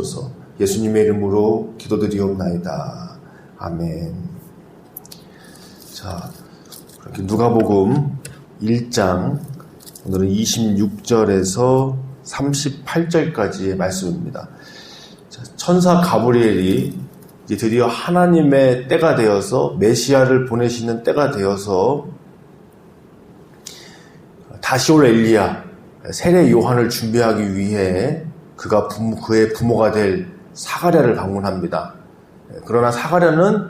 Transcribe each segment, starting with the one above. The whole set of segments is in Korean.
주옵소서. 예수님의 이름으로 기도드리옵나이다. 아멘. 자, 그렇게 누가복음 1장 오늘은 26절에서 38절까지의 말씀입니다. 자, 천사 가브리엘이 이제 드디어 하나님의 때가 되어서 메시아를 보내시는 때가 되어서 다시 올 엘리야, 세례 요한을 준비하기 위해 그의 부모가 될 사가랴를 방문합니다. 그러나 사가랴는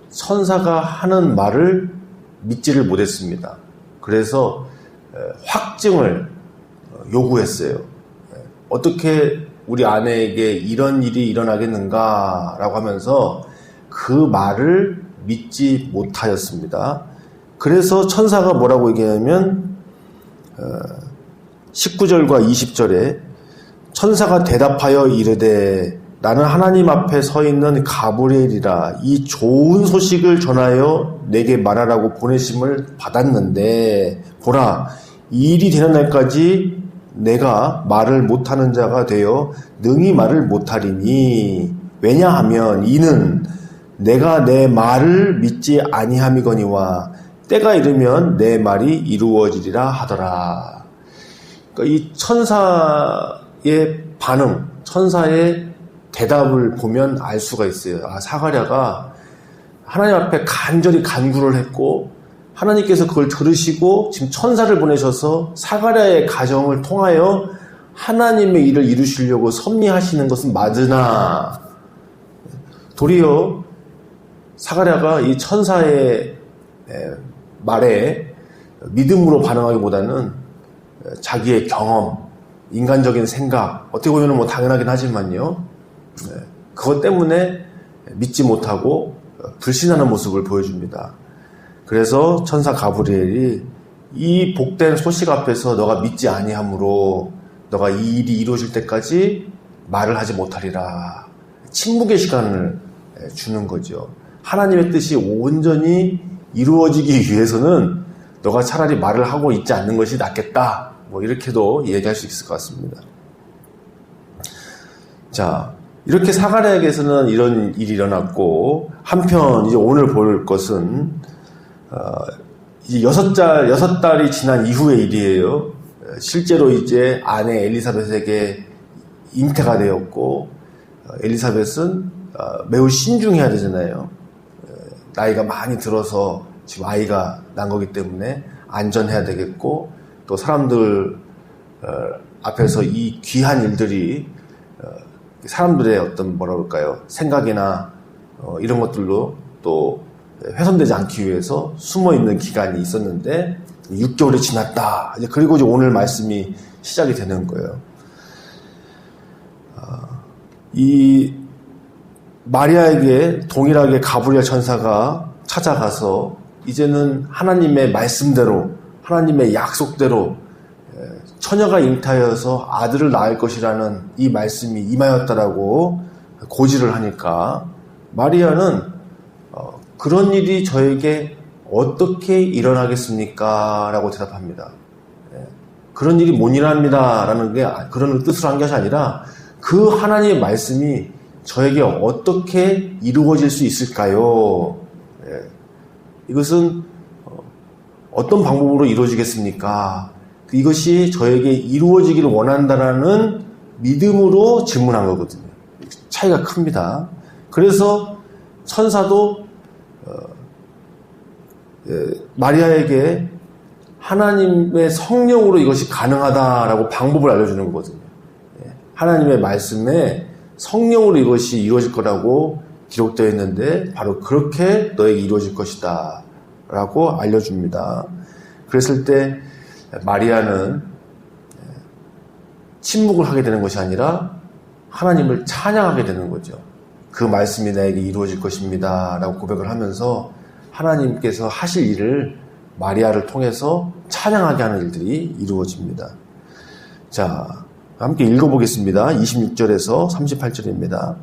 천사가 하는 말을 믿지를 못했습니다. 그래서 확증을 요구했어요. 어떻게 우리 아내에게 이런 일이 일어나겠는가 라고 하면서 그 말을 믿지 못하였습니다. 그래서 천사가 뭐라고 얘기하냐면 19절과 20절에 천사가 대답하여 이르되 나는 하나님 앞에 서 있는 가브리엘이라 이 좋은 소식을 전하여 내게 말하라고 보내심을 받았는데 보라 이 일이 되는 날까지 내가 말을 못하는 자가 되어 능히 말을 못하리니 왜냐하면 이는 내가 내 말을 믿지 아니함이거니와 때가 이르면 내 말이 이루어지리라 하더라. 그러니까 이 천사의 반응, 천사의 대답을 보면 알 수가 있어요. 사가랴가 하나님 앞에 간절히 간구를 했고 하나님께서 그걸 들으시고 지금 천사를 보내셔서 사가랴의 가정을 통하여 하나님의 일을 이루시려고 섭리하시는 것은 맞으나 도리어 사가랴가 이 천사의 말에 믿음으로 반응하기보다는 자기의 경험, 인간적인 생각, 어떻게 보면 뭐 당연하긴 하지만요. 그것 때문에 믿지 못하고 불신하는 모습을 보여줍니다. 그래서 천사 가브리엘이 이 복된 소식 앞에서 너가 믿지 아니하므로 너가 이 일이 이루어질 때까지 말을 하지 못하리라. 침묵의 시간을 주는 거죠. 하나님의 뜻이 온전히 이루어지기 위해서는 너가 차라리 말을 하고 있지 않는 것이 낫겠다. 뭐 이렇게도 얘기할 수 있을 것 같습니다. 자, 이렇게 사가랴에게서는 이런 일이 일어났고 한편 이제 오늘 볼 것은 이제 6달이 지난 이후의 일이에요. 실제로 이제 아내 엘리사벳에게 잉태가 되었고 엘리사벳은 매우 신중해야 되잖아요. 나이가 많이 들어서 지금 아이가 난 거기 때문에 안전해야 되겠고 또 사람들 앞에서 이 귀한 일들이 사람들의 어떤 뭐라 그럴까요? 생각이나 이런 것들로 또 훼손되지 않기 위해서 숨어있는 기간이 있었는데 6개월이 지났다. 그리고 이제 오늘 말씀이 시작이 되는 거예요. 이 마리아에게 동일하게 가브리엘 천사가 찾아가서 이제는 하나님의 말씀대로 하나님의 약속대로 처녀가 잉태하여서 아들을 낳을 것이라는 이 말씀이 임하였다라고 고지를 하니까 마리아는 그런 일이 저에게 어떻게 일어나겠습니까? 라고 대답합니다. 그런 일이 못 일어납니다. 라는 게 그런 뜻으로 한 것이 아니라 그 하나님의 말씀이 저에게 어떻게 이루어질 수 있을까요? 이것은 어떤 방법으로 이루어지겠습니까? 이것이 저에게 이루어지기를 원한다라는 믿음으로 질문한 거거든요. 차이가 큽니다. 그래서 천사도 마리아에게 하나님의 성령으로 이것이 가능하다라고 방법을 알려주는 거거든요. 하나님의 말씀에 성령으로 이것이 이루어질 거라고 기록되어 있는데 바로 그렇게 너에게 이루어질 것이다 라고 알려줍니다. 그랬을 때 마리아는 침묵을 하게 되는 것이 아니라 하나님을 찬양하게 되는 거죠. 그 말씀이 나에게 이루어질 것입니다 라고 고백을 하면서 하나님께서 하실 일을 마리아를 통해서 찬양하게 하는 일들이 이루어집니다. 자, 함께 읽어보겠습니다. 26절에서 38절입니다.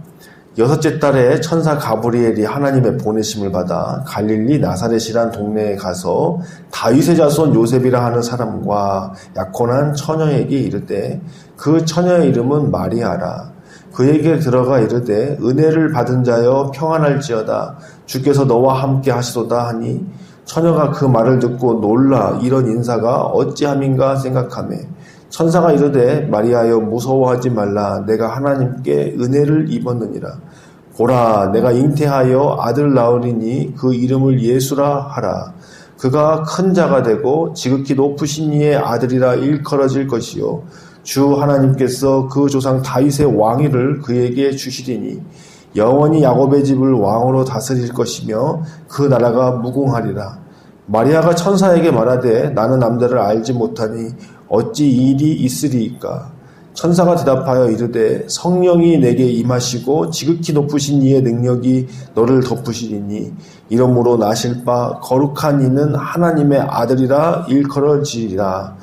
6째 달에 천사 가브리엘이 하나님의 보내심을 받아 갈릴리 나사렛이란 동네에 가서 다윗의 자손 요셉이라 하는 사람과 약혼한 처녀에게 이르되 그 처녀의 이름은 마리아라. 그에게 들어가 이르되 은혜를 받은 자여 평안할지어다 주께서 너와 함께 하시도다 하니 처녀가 그 말을 듣고 놀라 이런 인사가 어찌함인가 생각하매 천사가 이르되 마리아여 무서워하지 말라 내가 하나님께 은혜를 입었느니라 보라 내가 잉태하여 아들 낳으리니 그 이름을 예수라 하라 그가 큰 자가 되고 지극히 높으신 이의 아들이라 일컬어질 것이요 주 하나님께서 그 조상 다윗의 왕위를 그에게 주시리니 영원히 야곱의 집을 왕으로 다스릴 것이며 그 나라가 무궁하리라. 마리아가 천사에게 말하되 나는 남자를 알지 못하니 어찌 이 일이 있으리이까. 천사가 대답하여 이르되 성령이 내게 임하시고 지극히 높으신 이의 능력이 너를 덮으시리니 이러므로 나실 바 거룩한 이는 하나님의 아들이라 일컬어지리라.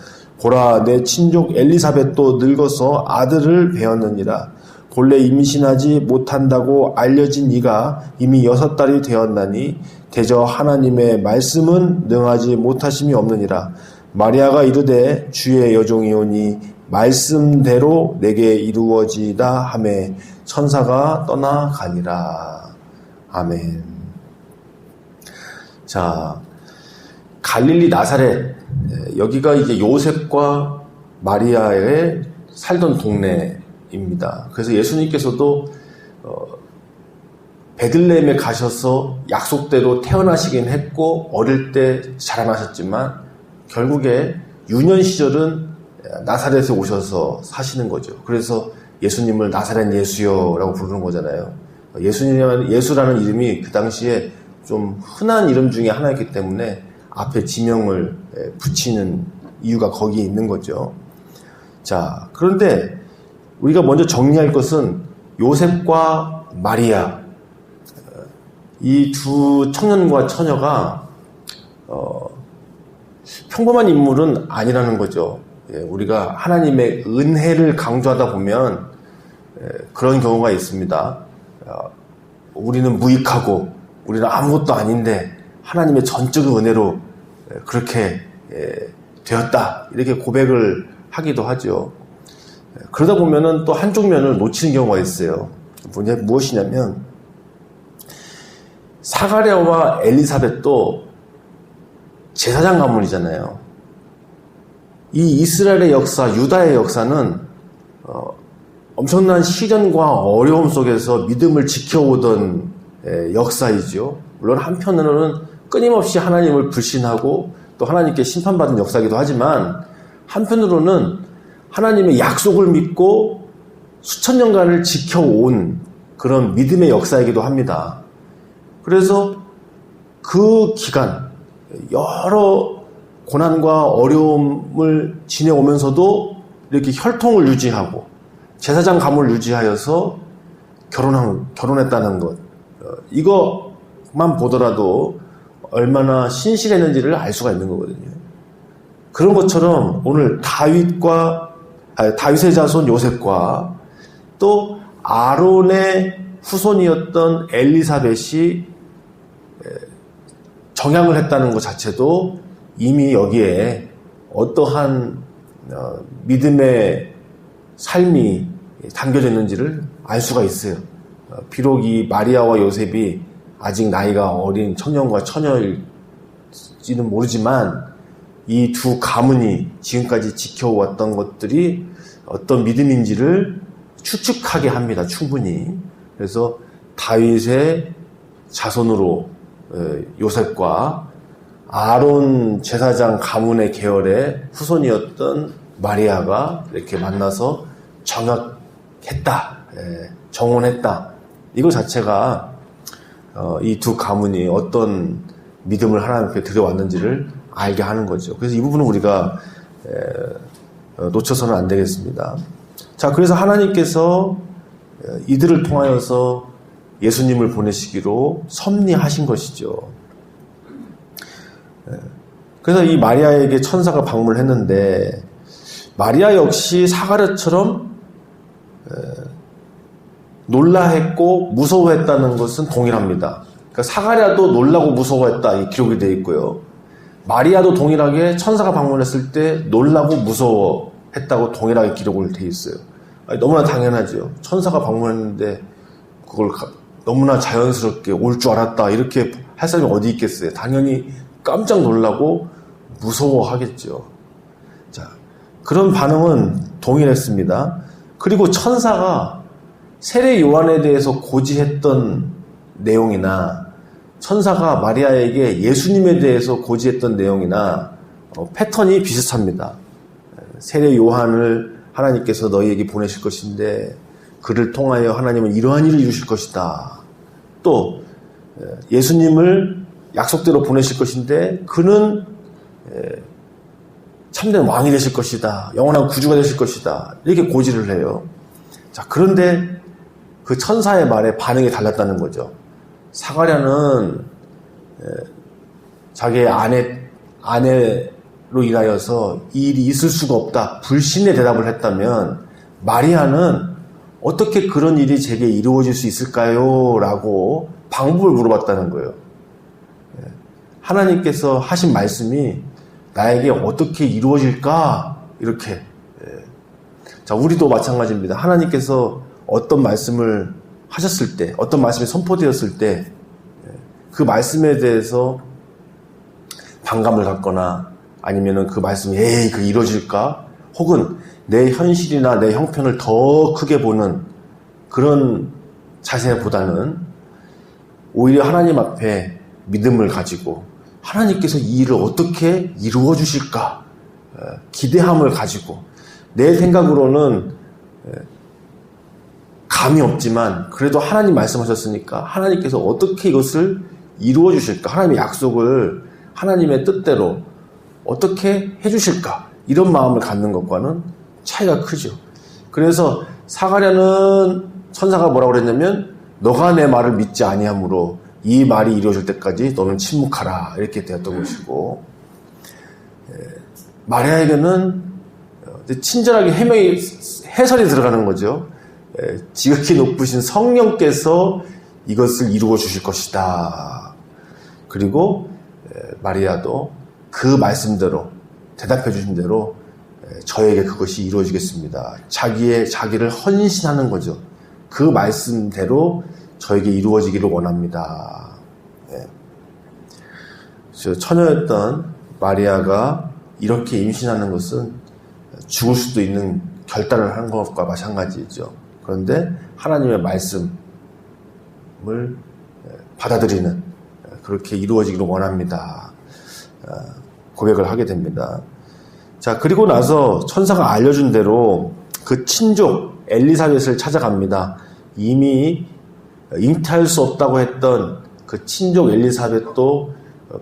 보라 내 친족 엘리사벳도 늙어서 아들을 배었느니라. 본래 임신하지 못한다고 알려진 이가 이미 6달이 되었나니 대저 하나님의 말씀은 능하지 못하심이 없느니라. 마리아가 이르되 주의 여종이오니 말씀대로 내게 이루어지다 하매 천사가 떠나가니라. 아멘. 자, 갈릴리 나사렛, 여기가 이제 요셉과 마리아의 살던 동네입니다. 그래서 예수님께서도 베들레헴에 가셔서 약속대로 태어나시긴 했고 어릴 때 자라나셨지만 결국에 유년 시절은 나사렛에 오셔서 사시는 거죠. 그래서 예수님을 나사렛 예수여라고 부르는 거잖아요. 예수라는 이름이 그 당시에 좀 흔한 이름 중에 하나였기 때문에 앞에 지명을 붙이는 이유가 거기에 있는 거죠. 자, 그런데 우리가 먼저 정리할 것은 요셉과 마리아, 이 두 청년과 처녀가 평범한 인물은 아니라는 거죠. 우리가 하나님의 은혜를 강조하다 보면 그런 경우가 있습니다. 우리는 무익하고 우리는 아무것도 아닌데 하나님의 전적인 은혜로 그렇게 되었다 이렇게 고백을 하기도 하죠. 그러다 보면은 또 한쪽 면을 놓치는 경우가 있어요. 무엇이냐면 사가랴와 엘리사벳도 제사장 가문이잖아요. 이 이스라엘의 역사, 유다의 역사는 엄청난 시련과 어려움 속에서 믿음을 지켜오던 역사이죠. 물론 한편으로는 끊임없이 하나님을 불신하고 또 하나님께 심판받은 역사이기도 하지만 한편으로는 하나님의 약속을 믿고 수천 년간을 지켜온 그런 믿음의 역사이기도 합니다. 그래서 그 기간 여러 고난과 어려움을 지내오면서도 이렇게 혈통을 유지하고 제사장 가문을 유지하여서 결혼했다는 것, 이것만 보더라도 얼마나 신실했는지를 알 수가 있는 거거든요. 그런 것처럼 오늘 다윗의 자손 요셉과 또 아론의 후손이었던 엘리사벳이 정향을 했다는 것 자체도 이미 여기에 어떠한 믿음의 삶이 담겨져 있는지를 알 수가 있어요. 비록 이 마리아와 요셉이 아직 나이가 어린 청년과 처녀일지는 모르지만 이 두 가문이 지금까지 지켜왔던 것들이 어떤 믿음인지를 추측하게 합니다. 충분히. 그래서 다윗의 자손으로 요셉과 아론 제사장 가문의 계열의 후손이었던 마리아가 이렇게 만나서 정약했다, 정혼했다. 이거 자체가 이 두 가문이 어떤 믿음을 하나님께 드려왔는지를 알게 하는 거죠. 그래서 이 부분은 우리가 놓쳐서는 안 되겠습니다. 자, 그래서 하나님께서 이들을 통하여서 예수님을 보내시기로 섭리하신 것이죠. 그래서 이 마리아에게 천사가 방문을 했는데 마리아 역시 사가랴처럼 놀라했고 무서워했다는 것은 동일합니다. 그러니까 사가랴도 놀라고 무서워했다 이 기록이 되어 있고요. 마리아도 동일하게 천사가 방문했을 때 놀라고 무서워했다고 동일하게 기록을 되어 있어요. 너무나 당연하죠. 천사가 방문했는데 그걸 너무나 자연스럽게 올 줄 알았다 이렇게 할 사람이 어디 있겠어요. 당연히 깜짝 놀라고 무서워하겠죠. 자, 그런 반응은 동일했습니다. 그리고 천사가 세례 요한에 대해서 고지했던 내용이나 천사가 마리아에게 예수님에 대해서 고지했던 내용이나 패턴이 비슷합니다. 세례 요한을 하나님께서 너희에게 보내실 것인데 그를 통하여 하나님은 이러한 일을 이루실 것이다. 또 예수님을 약속대로 보내실 것인데 그는 참된 왕이 되실 것이다. 영원한 구주가 되실 것이다. 이렇게 고지를 해요. 자, 그런데 그 천사의 말에 반응이 달랐다는 거죠. 사가랴는 자기의 아내로 인하여서 이 일이 있을 수가 없다. 불신의 대답을 했다면 마리아는 어떻게 그런 일이 제게 이루어질 수 있을까요? 라고 방법을 물어봤다는 거예요. 하나님께서 하신 말씀이 나에게 어떻게 이루어질까? 이렇게. 자, 우리도 마찬가지입니다. 하나님께서 어떤 말씀을 하셨을 때, 어떤 말씀이 선포되었을 때, 그 말씀에 대해서 반감을 갖거나 아니면은 그 말씀이 그 이루어질까? 혹은 내 현실이나 내 형편을 더 크게 보는 그런 자세보다는 오히려 하나님 앞에 믿음을 가지고 하나님께서 이 일을 어떻게 이루어 주실까? 기대함을 가지고 내 생각으로는 감이 없지만 그래도 하나님 말씀하셨으니까 하나님께서 어떻게 이것을 이루어 주실까? 하나님의 약속을 하나님의 뜻대로 어떻게 해주실까? 이런 마음을 갖는 것과는 차이가 크죠. 그래서 사가랴는 천사가 뭐라고 그랬냐면 너가 내 말을 믿지 아니하므로 이 말이 이루어질 때까지 너는 침묵하라 이렇게 되었던 것이고, 마리아에게는 친절하게 해설이 들어가는 거죠. 지극히 높으신 성령께서 이것을 이루어 주실 것이다. 그리고 마리아도 그 말씀대로 대답해 주신 대로 저에게 그것이 이루어지겠습니다. 자기를 헌신하는 거죠. 그 말씀대로 저에게 이루어지기를 원합니다. 처녀였던 마리아가 이렇게 임신하는 것은 죽을 수도 있는 결단을 한 것과 마찬가지죠. 그런데 하나님의 말씀을 받아들이는, 그렇게 이루어지기를 원합니다. 고백을 하게 됩니다. 자, 그리고 나서 천사가 알려준 대로 그 친족 엘리사벳을 찾아갑니다. 이미 잉태할 수 없다고 했던 그 친족 엘리사벳도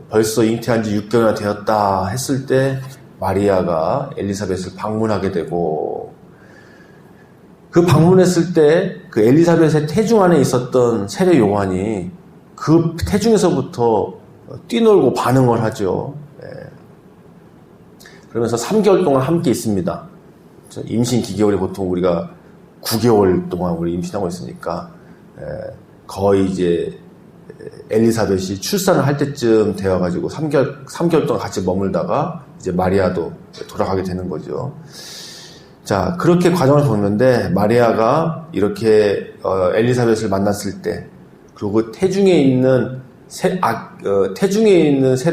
벌써 잉태한 지 6개월이나 되었다 했을 때 마리아가 엘리사벳을 방문하게 되고, 그 방문했을 때 그 엘리사벳의 태중 안에 있었던 세례 요한이 그 태중에서부터 뛰놀고 반응을 하죠. 그러면서 3개월 동안 함께 있습니다. 임신 기계월이 보통 우리가 9개월 동안 우리 임신하고 있으니까 거의 이제 엘리사벳이 출산을 할 때쯤 되어가지고 3개월 동안 같이 머물다가 이제 마리아도 돌아가게 되는 거죠. 자, 그렇게 과정을 보는데 마리아가 이렇게 엘리사벳을 만났을 때, 그리고 태중에 있는 세례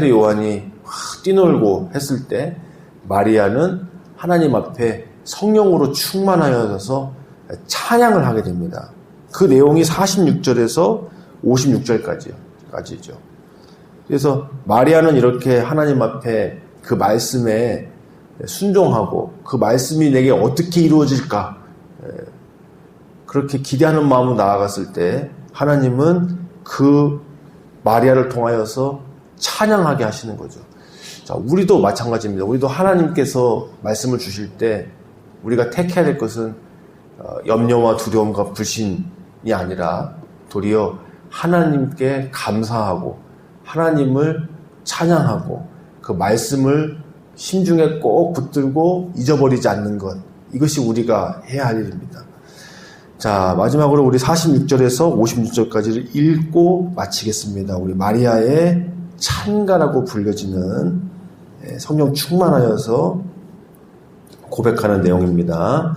요한이 뛰놀고 했을 때 마리아는 하나님 앞에 성령으로 충만하여서 찬양을 하게 됩니다. 그 내용이 46절에서 56절까지죠. 그래서 마리아는 이렇게 하나님 앞에 그 말씀에 순종하고 그 말씀이 내게 어떻게 이루어질까, 그렇게 기대하는 마음으로 나아갔을 때 하나님은 그 마리아를 통하여서 찬양하게 하시는 거죠. 자, 우리도 마찬가지입니다. 우리도 하나님께서 말씀을 주실 때 우리가 택해야 될 것은 염려와 두려움과 불신이 아니라 도리어 하나님께 감사하고 하나님을 찬양하고 그 말씀을 심중에 꼭 붙들고 잊어버리지 않는 것, 이것이 우리가 해야 할 일입니다. 자, 마지막으로 우리 46절에서 56절까지를 읽고 마치겠습니다. 우리 마리아의 찬가라고 불려지는 성령 충만하여서 고백하는 내용입니다.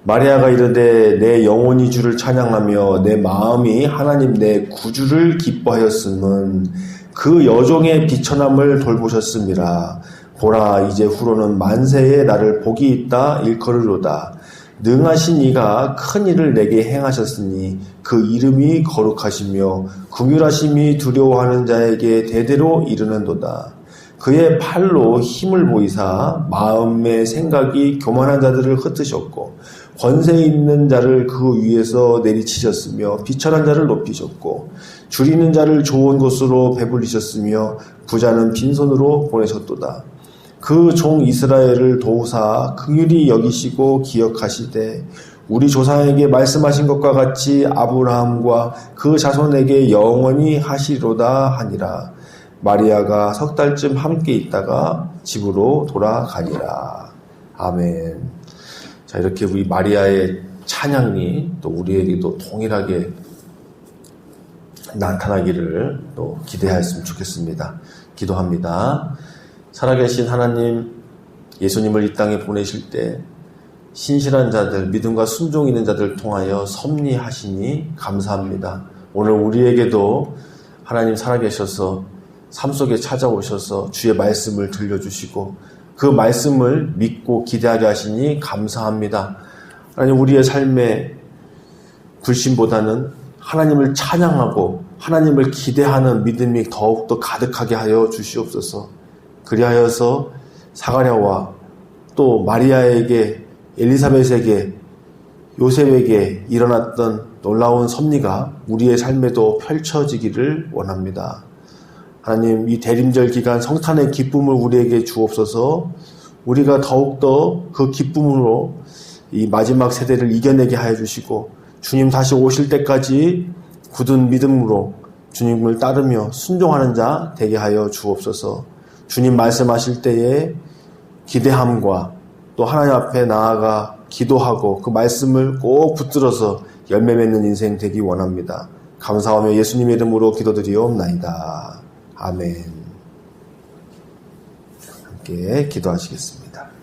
마리아가 이르되 내 영혼이 주를 찬양하며 내 마음이 하나님 내 구주를 기뻐하였음은 그 여종의 비천함을 돌보셨음이라. 보라 이제 후로는 만세에 나를 복이 있다 일컬으로다. 능하신 이가 큰 일을 내게 행하셨으니 그 이름이 거룩하시며 긍휼하심이 두려워하는 자에게 대대로 이르는도다. 그의 팔로 힘을 보이사 마음의 생각이 교만한 자들을 흩으셨고 권세 있는 자를 그 위에서 내리치셨으며 비천한 자를 높이셨고 줄이는 자를 좋은 곳으로 배불리셨으며 부자는 빈손으로 보내셨도다. 그 종 이스라엘을 도우사 긍휼히 여기시고 기억하시되 우리 조상에게 말씀하신 것과 같이 아브라함과 그 자손에게 영원히 하시리로다 하니라. 마리아가 석 달쯤 함께 있다가 집으로 돌아가니라. 아멘. 자, 이렇게 우리 마리아의 찬양이 또 우리에게도 동일하게 나타나기를 또 기대하였으면 좋겠습니다. 기도합니다. 살아계신 하나님, 예수님을 이 땅에 보내실 때 신실한 자들, 믿음과 순종 있는 자들을 통하여 섭리하시니 감사합니다. 오늘 우리에게도 하나님 살아계셔서 삶 속에 찾아오셔서 주의 말씀을 들려주시고 그 말씀을 믿고 기대하게 하시니 감사합니다. 하나님, 우리의 삶의 불신보다는 하나님을 찬양하고 하나님을 기대하는 믿음이 더욱더 가득하게 하여 주시옵소서. 그리하여서 사가랴와 또 마리아에게, 엘리사벳에게, 요셉에게 일어났던 놀라운 섭리가 우리의 삶에도 펼쳐지기를 원합니다. 하나님, 이 대림절 기간 성탄의 기쁨을 우리에게 주옵소서. 우리가 더욱더 그 기쁨으로 이 마지막 세대를 이겨내게 하여 주시고 주님 다시 오실 때까지 굳은 믿음으로 주님을 따르며 순종하는 자 되게 하여 주옵소서. 주님 말씀하실 때에 기대함과 또 하나님 앞에 나아가 기도하고 그 말씀을 꼭 붙들어서 열매 맺는 인생 되기 원합니다. 감사하며 예수님의 이름으로 기도드리옵나이다. 아멘. 함께 기도하시겠습니다.